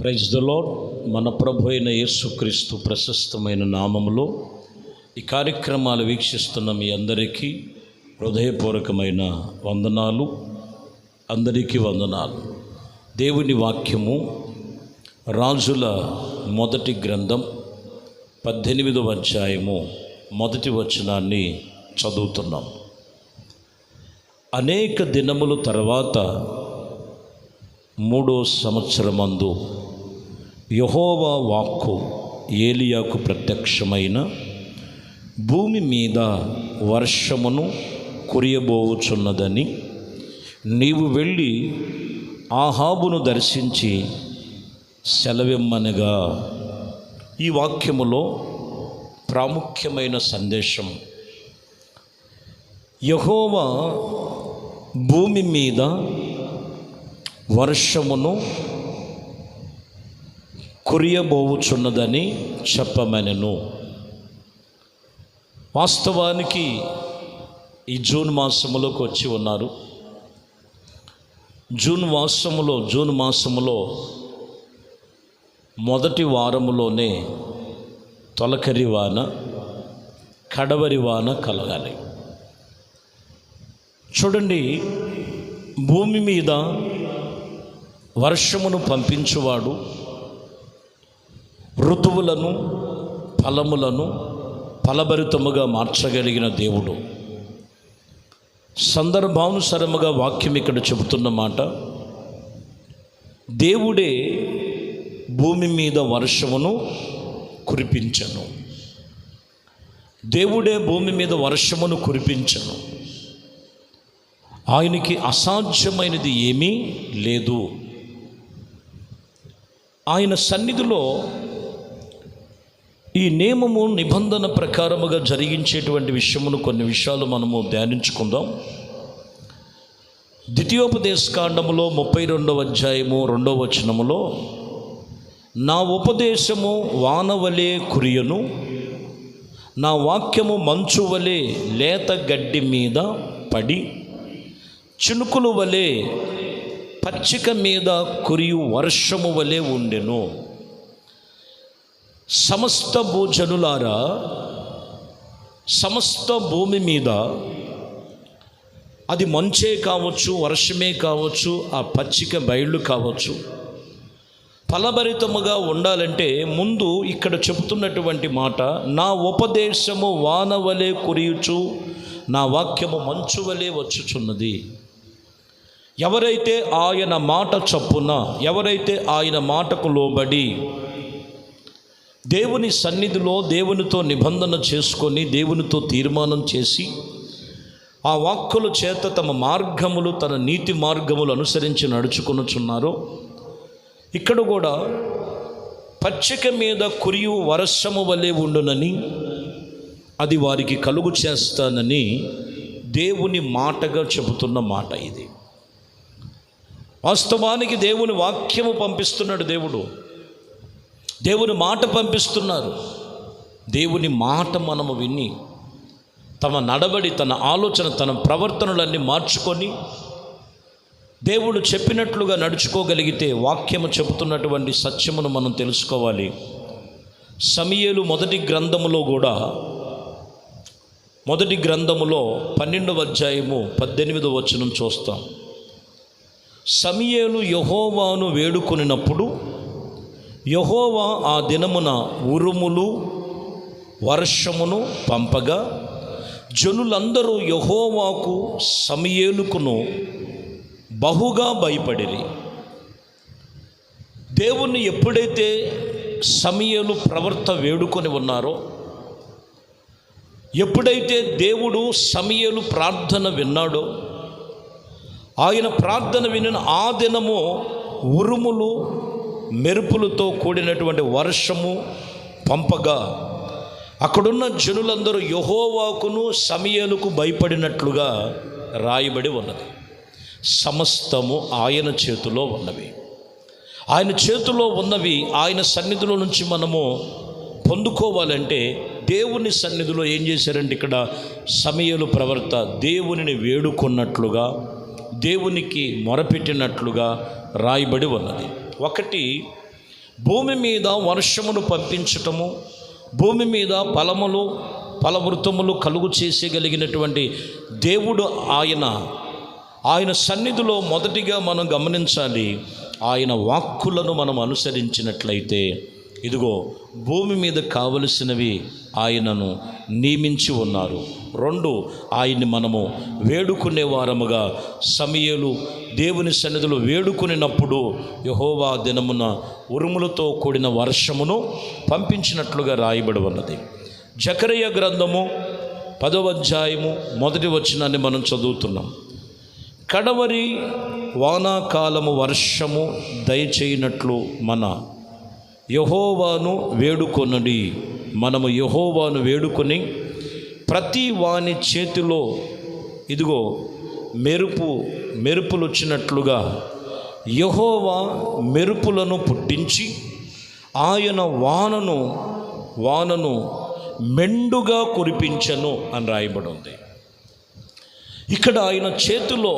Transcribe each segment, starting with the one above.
Praise the lord. మన ప్రభు అయిన యేసుక్రీస్తు ప్రశస్తమైన నామములో ఈ కార్యక్రమాలు వీక్షిస్తున్న మీ అందరికీ హృదయపూర్వకమైన వందనాలు. అందరికీ వందనాలు. దేవుని వాక్యము రాజుల మొదటి గ్రంథం 18వ అధ్యాయము మొదటి వచనాన్ని చదువుతున్నాం. అనేక దినముల తర్వాత 3వ సంవత్సరమందు యెహోవా వాక్కు ఏలియాకు ప్రత్యక్షమైన భూమి మీద వర్షమును కురియబోచున్నదని, నీవు వెళ్ళి ఆహాబును దర్శించి సెలవిమ్మనగా. ఈ వాక్యములో ప్రాముఖ్యమైన సందేశం, యెహోవా భూమి మీద వర్షమును కురియబోచున్నదని చెప్పమనెను. వాస్తవానికి ఈ జూన్ మాసములోకి వచ్చి ఉన్నారు. జూన్ మాసములో మొదటి వారములోనే తొలకరి వాన, కడవరి వాన కలగాలి. చూడండి, భూమి మీద వర్షమును పంపించువాడు, ఋతువులను ఫలములను ఫలభరితముగా మార్చగలిగిన దేవుడు. సందర్భానుసారముగా వాక్యం ఇక్కడ చెబుతున్న మాట, దేవుడే భూమి మీద వర్షమును కురిపించను. దేవుడే భూమి మీద వర్షమును కురిపించను. ఆయనకి అసాధ్యమైనది ఏమీ లేదు. ఆయన సన్నిధిలో ఈ నియమము నిబంధన ప్రకారముగా జరిగించేటువంటి విషయమును కొన్ని విషయాలు మనము ధ్యానించుకుందాం. ద్వితీయోపదేశకాండములో 32వ అధ్యాయము 2వ వచనములో, నా ఉపదేశము వానవలే కురియను, నా వాక్యము మంచు వలె లేత గడ్డి మీద పడి చినుకుల వలె పచ్చిక మీద కురియు వర్షము వలె ఉండెను. సమస్త భూజనులారా, సమస్త భూమి మీద, అది మంచే కావచ్చు, వర్షమే కావచ్చు, ఆ పచ్చిక బయళ్ళు కావచ్చు, ఫలభరితముగా ఉండాలంటే ముందు ఇక్కడ చెబుతున్నటువంటి మాట, నా ఉపదేశము వానవలే కురియుచు, నా వాక్యము మంచు వలె వచ్చుచున్నది. ఎవరైతే ఆయన మాట చొప్పున, ఎవరైతే ఆయన మాటకు లోబడి దేవుని సన్నిధిలో దేవునితో నిబంధన చేసుకొని, దేవునితో తీర్మానం చేసి, ఆ వాక్కుల చేత తమ మార్గములు, తన నీతి మార్గములు అనుసరించి నడుచుకొనుచున్నారో, ఇక్కడ కూడా పచ్చిక మీద కురియు వర్షము వలె ఉండునని, అది వారికి కలుగు చేస్తానని దేవుని మాటగా చెబుతున్న మాట ఇది. వాస్తవానికి దేవుని వాక్యము పంపిస్తున్నాడు దేవుడు, దేవుని మాట పంపిస్తున్నారు. దేవుని మాట మనము విని తమ నడవడి, తన ఆలోచన, తన ప్రవర్తనలన్నీ మార్చుకొని దేవుడు చెప్పినట్లుగా నడుచుకోగలిగితే వాక్యము చెబుతున్నటువంటి సత్యమును మనం తెలుసుకోవాలి. సమూయేలు మొదటి గ్రంథములో కూడా, మొదటి గ్రంథములో 12వ అధ్యాయము 18వ వచనం చూస్తాం. సమూయేలు యెహోవాను వేడుకొనినప్పుడు యెహోవా ఆ దినమున ఉరుములు వర్షమును పంపగా, జనులందరూ యెహోవాకు సమూయేలుకును బహుగా భయపడిరి. దేవుణ్ణి ఎప్పుడైతే సమూయేలు ప్రవర్త వేడుకొని ఉన్నారో, ఎప్పుడైతే దేవుడు సమూయేలు ప్రార్థన విన్నాడో, ఆయన ప్రార్థన వినిన ఆ దినము ఉరుములు మెరుపులతో కూడినటువంటి వర్షము పంపగా, అక్కడున్న జనులందరూ యెహోవాకును సమూయేలుకు భయపడినట్లుగా రాయబడి ఉన్నది. సమస్తము ఆయన చేతిలో ఉన్నవి. ఆయన చేతిలో ఉన్నవి ఆయన సన్నిధిలో నుంచి మనము పొందుకోవాలంటే దేవుని సన్నిధిలో ఏం చేశారంటే, ఇక్కడ సమూయేలు ప్రవర్త దేవునిని వేడుకున్నట్లుగా, దేవునికి మొరపెట్టినట్లుగా రాయబడి ఉన్నది. ఒకటి, భూమి మీద వర్షమును పంపించటము, భూమి మీద ఫలవృతములు కలుగు చేసేయగలిగినటువంటి దేవుడు ఆయన సన్నిధిలో మొదటిగా మనం గమనించాలి. ఆయన వాక్కులను మనం అనుసరించినట్లయితే ఇదిగో భూమి మీద కావలసినవి ఆయనను నియమించి ఉన్నారు. 2, ఆయన్ని మనము వేడుకునే వారముగా సమూయేలు దేవుని సన్నిధిలో వేడుకునినప్పుడు యెహోవా దినమున ఉరుములతో కూడిన వర్షమును పంపించినట్లుగా రాయబడి ఉన్నది. జకరియా గ్రంథము 10వ అధ్యాయము 1వ వచనాన్ని మనం చదువుతున్నాం. కడవరి వానాకాలము వర్షము దయచేయనట్లు మన యెహోవాను వేడుకొనుడి. మనము యెహోవాను వేడుకొని ప్రతి వాని చేతిలో ఇదిగో మెరుపులు వచ్చినట్లుగా యెహోవా మెరుపులను పుట్టించి ఆయన వానను మెండుగా కురిపించను అని రాయబడి ఉంది. ఇక్కడ ఆయన చేతిలో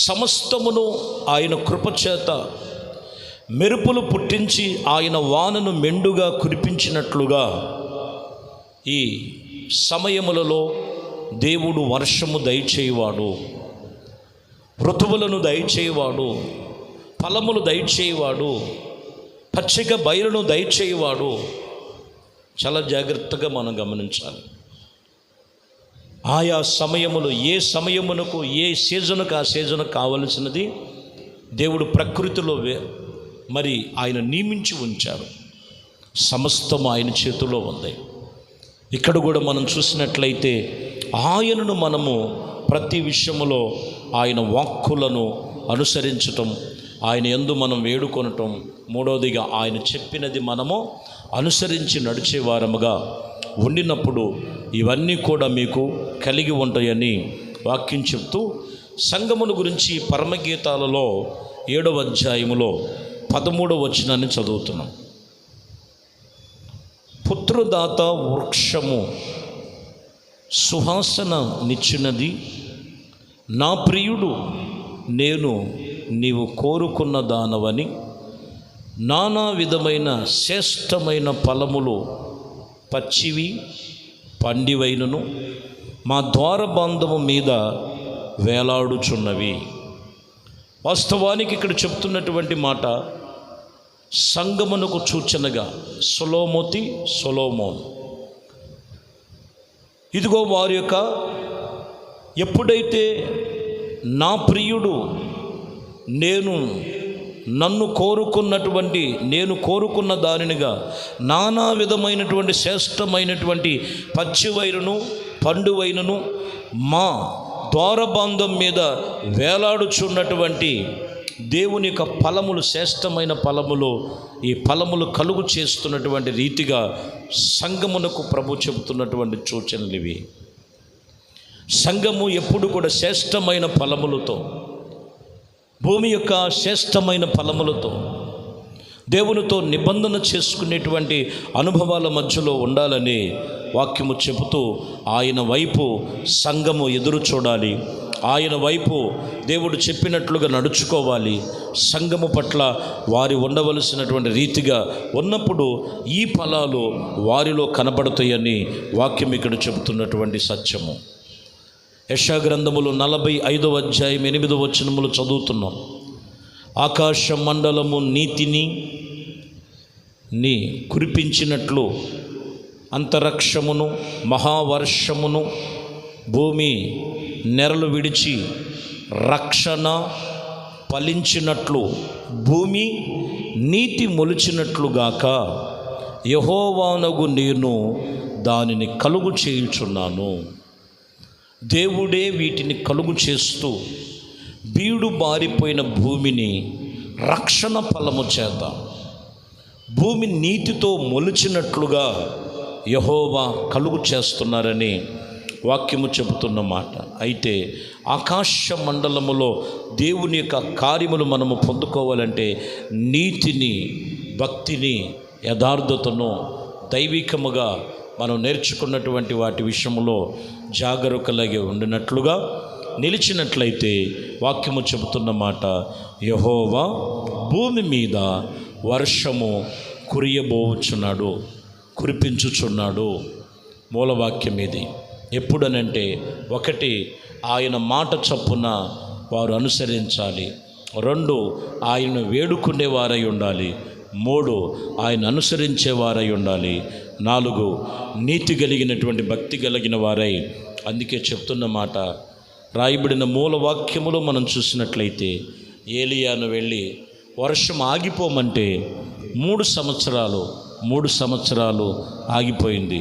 సమస్తమును ఆయన కృపచేత మెరుపులు పుట్టించి ఆయన వానను మెండుగా కురిపించినట్లుగా ఈ సమయములలో దేవుడు వర్షము దయచేయవాడు, ఋతువులను దయచేయవాడు, ఫలములు దయచేయవాడు, పచ్చిక బయలును దయచేయవాడు. చాలా జాగ్రత్తగా మనం గమనించాలి. ఆయా సమయములు ఏ సమయమునకు ఏ సీజనుకు ఆ సీజను కావలసినది దేవుడు ప్రకృతిలో మరి ఆయన నియమించి ఉంచారు. సమస్తం ఆయన చేతిలో ఉంది. ఇక్కడ కూడా మనం చూసినట్లయితే ఆయనను మనము ప్రతి విషయములో ఆయన వాక్కులను అనుసరించటం, ఆయన యందు మనం వేడుకొనటం, 3వదిగా ఆయన చెప్పినది మనము అనుసరించి నడిచేవారముగా ఉండినప్పుడు ఇవన్నీ కూడా మీకు కలిగి ఉంటాయని వాక్యం చెప్తూ సంఘమును గురించి పరమగీతాలలో 7వ అధ్యాయములో 13వ వచనాన్ని చదువుతున్నాం. పుత్రదాత వృక్షము సువాసన నిచ్చినది, నా ప్రియుడు నేను నీవు కోరుకున్న దానవని, నానా విధమైన శ్రేష్టమైన ఫలములు పచ్చివి పండివైనను మా ద్వారబంధము మీద వేలాడుచున్నవి. వాస్తవానికి ఇక్కడ చెప్తున్నటువంటి మాట సంగమునకు సూచనగా సొలొమోన్ ఇదిగో వారి యొక్క ఎప్పుడైతే నా ప్రియుడు నన్ను నేను కోరుకున్న దానినిగా నానా విధమైనటువంటి శ్రేష్టమైనటువంటి పచ్చివైనను పండువైనను మా ద్వారబంధం మీద వేలాడుచున్నటువంటి దేవుని యొక్క ఫలములు, శ్రేష్టమైన ఫలములు, ఈ ఫలములు కలుగు చేస్తున్నటువంటి రీతిగా సంఘమునకు ప్రభు చెబుతున్నటువంటి సూచనలు ఇవి. సంఘము ఎప్పుడు కూడా శ్రేష్టమైన ఫలములతో, భూమి యొక్క శ్రేష్టమైన ఫలములతో దేవునితో నిబంధన చేసుకునేటువంటి అనుభవాల మధ్యలో ఉండాలని వాక్యము చెబుతూ ఆయన వైపు సంఘము ఎదురు చూడాలి. ఆయన వైపు దేవుడు చెప్పినట్లుగా నడుచుకోవాలి. సంఘము పట్ల వారి ఉండవలసినటువంటి రీతిగా ఉన్నప్పుడు ఈ ఫలాలు వారిలో కనబడతాయని వాక్యం ఇక్కడ చెబుతున్నటువంటి సత్యము. యెషయా గ్రంథములు 45వ అధ్యాయం 8వ వచనములు చదువుతున్నాం. ఆకాశ మండలము నీతిని కురిపించినట్లు అంతరిక్షమును మహావర్షమును భూమి నెరలు విడిచి రక్షణ ఫలించినట్లు భూమి నీతి మొలిచినట్లుగాక యెహోవానగు నేను దానిని కలుగు చేయుచున్నాను. దేవుడే వీటిని కలుగు చేస్తూ బీడు బారిపోయిన భూమిని రక్షణ ఫలము చేత భూమి నీతితో మొలిచినట్లుగా యెహోవా కలుగు చేస్తున్నారని వాక్యము చెబుతున్న మాట. అయితే ఆకాశ మండలములో దేవుని యొక్క కార్యములు మనము పొందుకోవాలంటే నీతిని, భక్తిని, యథార్థతను, దైవికముగా మనం నేర్చుకున్నటువంటి వాటి విషయంలో జాగరూకలాగే ఉండినట్లుగా నిలిచినట్లయితే వాక్యము చెబుతున్న మాట, యెహోవా భూమి మీద వర్షము కురియబోచున్నాడు, కురిపించుచున్నాడు. మూలవాక్యం ఇది. ఎప్పుడనంటే, ఒకటి, ఆయన మాట చొప్పున వారు అనుసరించాలి. 2, ఆయన వేడుకునేవారై ఉండాలి. 3, ఆయన అనుసరించేవారై ఉండాలి. 4, నీతి కలిగినటువంటి భక్తి కలిగిన వారై. అందుకే చెప్తున్న మాట రాయబడిన మూలవాక్యములో మనం చూసినట్లయితే, ఏలియాను వెళ్ళి వర్షం ఆగిపోమంటే 3 సంవత్సరాలు ఆగిపోయింది.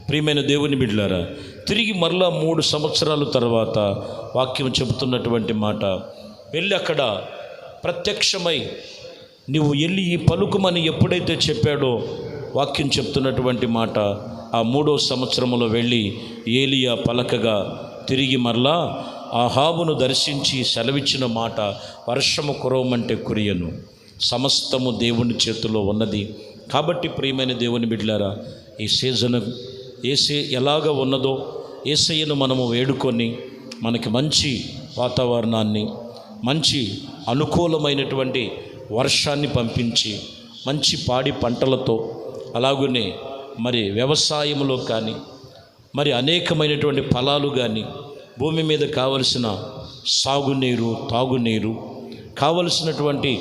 ప్రియమైన దేవుని బిడ్డలారా, తిరిగి మరలా 3 సంవత్సరాల తర్వాత వాక్యం చెబుతున్నటువంటి మాట, వెళ్ళి అక్కడ ప్రత్యక్షమై నువ్వు వెళ్ళి ఈ పలుకుమని ఎప్పుడైతే చెప్పాడో, వాక్యం చెప్తున్నటువంటి మాట, ఆ 3వ సంవత్సరంలో వెళ్ళి ఏలియా పలకగా తిరిగి మరలా ఆహాబును దర్శించి సెలవిచ్చిన మాట, వర్షము కురవమంటే కురియను. సమస్తము దేవుని చేతిలో ఉన్నది. కాబట్టి ప్రియమైన దేవుని బిడ్డలారా, ఈ సీజన్ ఎలాగ ఉన్నదో యేసయ్యను మనము వేడుకొని మనకి మంచి వాతావరణాన్ని, మంచి అనుకూలమైనటువంటి వర్షాన్ని పంపించి, మంచి పాడి పంటలతో, అలాగనే మరి వ్యవసాయంలో కానీ, మరి అనేకమైనటువంటి ఫలాలు కానీ, భూమి మీద కావలసిన సాగునీరు, తాగునీరు, కావలసినటువంటి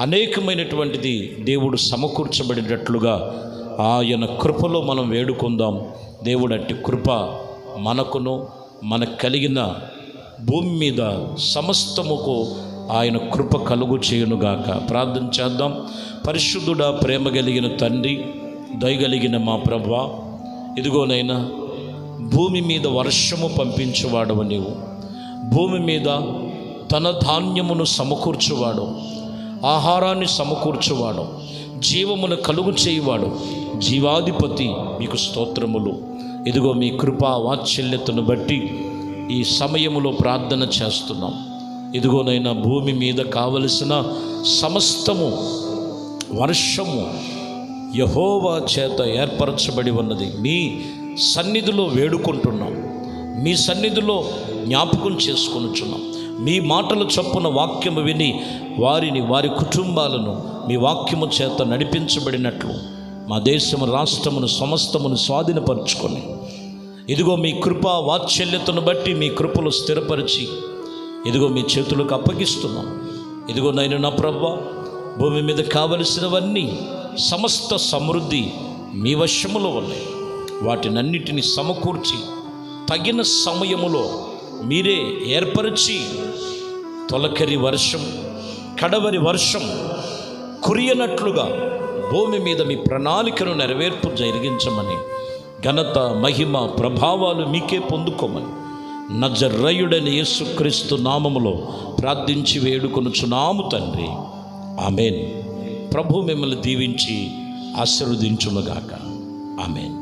అనేకమైనటువంటిది దేవుడు సమకూర్చబడినట్లుగా ఆయన కృపలో మనం వేడుకుందాం. దేవుడు అట్టి కృప మనకును, మనకు కలిగిన భూమి మీద సమస్తముకు ఆయన కృప కలుగు చేయునుగాక. ప్రార్థన చేద్దాం. పరిశుద్ధుడా, ప్రేమ కలిగిన తండ్రి, దయగలిగిన మా ప్రభువా, ఇదిగోనైనా భూమి మీద వర్షము పంపించేవాడవు నీవు. భూమి మీద తన ధాన్యమును సమకూర్చువాడు, ఆహారాన్ని సమకూర్చువాడు, జీవమును కలుగు చేయువాడు, జీవాధిపతి, మీకు స్తోత్రములు. ఇదిగో మీ కృపా వాత్సల్యతను బట్టి ఈ సమయములో ప్రార్థన చేస్తున్నాం. ఇదిగోనైనా భూమి మీద కావలసిన సమస్తము వర్షము యెహోవా చేత ఏర్పరచబడి ఉన్నది. మీ సన్నిధిలో వేడుకుంటున్నాం, మీ సన్నిధిలో జ్ఞాపకం చేసుకొనుచున్నాం. మీ మాటల చొప్పున వాక్యము విని వారి కుటుంబాలను మీ వాక్యము చేత నడిపించబడినట్లు మా దేశము, రాష్ట్రమును, సమస్తమును స్వాధీనపరుచుకొని, ఇదిగో మీ కృపా వాత్సల్యతను బట్టి మీ కృపలు స్థిరపరిచి, ఇదిగో మీ చేతులకు అప్పగిస్తున్నాం. ఇదిగో నైనా నా ప్రభువా, భూమి మీద కావలసినవన్నీ సమస్త సమృద్ధి మీ వశములో ఉన్నాయి. వాటినన్నిటిని సమకూర్చి తగిన సమయములో మీరే ఏర్పరిచి తొలకరి వర్షం, కడవరి వర్షం కురియనట్లుగా భూమి మీద మీ ప్రణాళికను నెరవేర్పు జరిగించమని, ఘనత, మహిమ, ప్రభావాలు మీకే పొందుకోమని నజరేయుడైన యేసుక్రీస్తు నామములో ప్రార్థించి వేడుకొనుచున్నాము తండ్రి. ఆమేన్. ప్రభు మిమ్మల్ని దీవించి ఆశీర్వదించునుగాక. ఆమేన్.